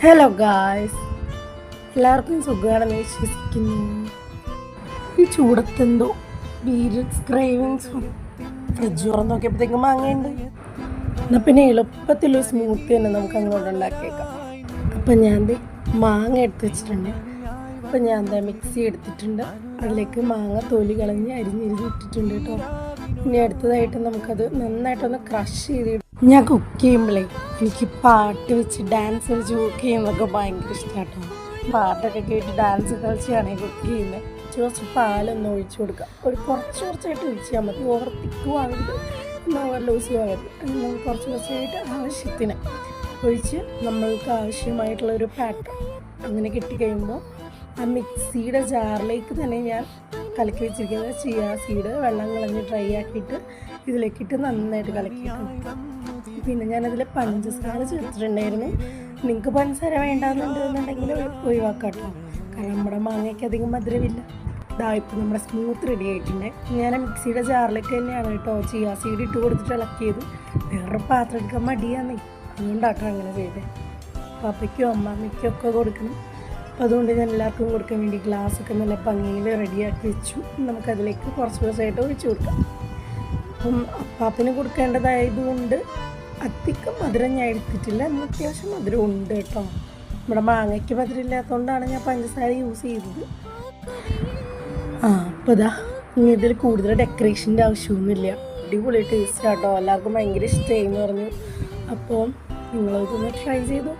Hello guys, എല്ലാവർക്കും സുഖമാണെന്ന് വിശ്വസിക്കുന്നു. ഈ ചൂടത്തെന്തോ പീരിയഡ്സ് ക്രേവിങ്സും ഫ്രിഡ്ജ് തുറന്ന് നോക്കിയപ്പോഴത്തേക്കും മാങ്ങയുണ്ട്. എന്നാൽ പിന്നെ എളുപ്പത്തിലൊരു സ്മൂത്തി തന്നെ നമുക്ക് അങ്ങോട്ട് ഉണ്ടാക്കിയേക്കാം. അപ്പം ഞാൻ മാങ്ങ എടുത്ത് വെച്ചിട്ടുണ്ട്. അപ്പം ഞാൻ മിക്സി എടുത്തിട്ടുണ്ട്. അതിലേക്ക് മാങ്ങ തൊലി കളഞ്ഞ് അരിഞ്ഞിട്ടിട്ടുണ്ട് കേട്ടോ. ഇനി അടുത്തതായിട്ട് നമുക്കത് നന്നായിട്ടൊന്ന് ക്രഷ് ചെയ്ത്. ഞാൻ കുക്ക് ചെയ്യുമ്പോഴേ എനിക്ക് പാട്ട് വെച്ച് ഡാൻസ് കളിച്ച് കുക്ക് ചെയ്യുന്നതൊക്കെ ഭയങ്കര ഇഷ്ടമാണ് കേട്ടോ. പാട്ടൊക്കെ കേട്ട് ഡാൻസ് കളിച്ചാണ് കുക്ക് ചെയ്യുന്നത്. കുറച്ച് പാലൊന്ന് ഒഴിച്ചു കൊടുക്കുക. കുറച്ചായിട്ട് ഒഴിച്ചാൽ മതി. ഓവർ തിക്കും ആകരുത്, ഓവർ ലൂസും ആകരുത്. കുറച്ചായിട്ട് ആവശ്യത്തിന് ഒഴിച്ച് നമ്മൾക്ക് ആവശ്യമായിട്ടുള്ളൊരു പാറ്റേൺ അങ്ങനെ കിട്ടിക്കഴിയുമ്പോൾ ആ മിക്സിയുടെ ജാറിലേക്ക് തന്നെ ഞാൻ കലക്കി വെച്ചിരിക്കുന്നത് ചിയാ സീഡ് വെള്ളം കളഞ്ഞ് ഡ്രൈ ആക്കിയിട്ട് ഇതിലേക്കിട്ട് നന്നായിട്ട് കലക്കിയിട്ട് പിന്നെ ഞാനതിൽ പഞ്ചസാര ചേർത്തിട്ടുണ്ടായിരുന്നു. നിങ്ങൾക്ക് പഞ്ചസാര വേണ്ടാന്നുണ്ടെന്നുണ്ടെങ്കിൽ ഒഴിവാക്കാം കേട്ടോ, കാരണം നമ്മുടെ മാങ്ങയ്ക്ക് അധികം മധുരമില്ല. ഇപ്പം നമ്മുടെ സ്മൂത്ത് റെഡി ആയിട്ടുണ്ട്. ഞാൻ മിക്സിയുടെ ജാറിലേക്ക് തന്നെയാണ് കേട്ടോ ചിയാ സീഡ് ഇട്ട് കൊടുത്തിട്ട് ഇളക്കിയത്. വേറൊരു പാത്രം എടുക്കാൻ മടിയാന്നേ, അതുകൊണ്ടാട്ടോ അങ്ങനെ ചെയ്തത്. പാപ്പയ്ക്കും അമ്മാമ്മയ്ക്കും ഒക്കെ കൊടുക്കണം. അപ്പോൾ അതുകൊണ്ട് ഞാൻ എല്ലാവർക്കും കൊടുക്കാൻ വേണ്ടി ഗ്ലാസ്സൊക്കെ നല്ല ഭംഗിയിൽ റെഡിയാക്കി വെച്ചു. നമുക്കതിലേക്ക് കുറച്ചായിട്ട് ഒഴിച്ചു കൊടുക്കാം. അപ്പം അപ്പാപ്പിന് കൊടുക്കേണ്ടതായതുകൊണ്ട് അധികം മധുരം ഞാൻ എടുത്തിട്ടില്ല. അത്യാവശ്യം മധുരം ഉണ്ട് കേട്ടോ. നമ്മുടെ മാങ്ങയ്ക്ക് മധുരം ഇല്ലാത്തതുകൊണ്ടാണ് ഞാൻ പഞ്ചസാര യൂസ് ചെയ്തത്. അപ്പോൾ ഇനി ഇതിൽ കൂടുതൽ ഡെക്കറേഷൻ്റെ ആവശ്യമൊന്നുമില്ല. അടിപൊളി ടേസ്റ്റ് കേട്ടോ. എല്ലാവർക്കും ഭയങ്കര ഇഷ്ടമായി എന്ന് പറഞ്ഞു. അപ്പോൾ നിങ്ങളിതൊന്ന് ട്രൈ ചെയ്തു.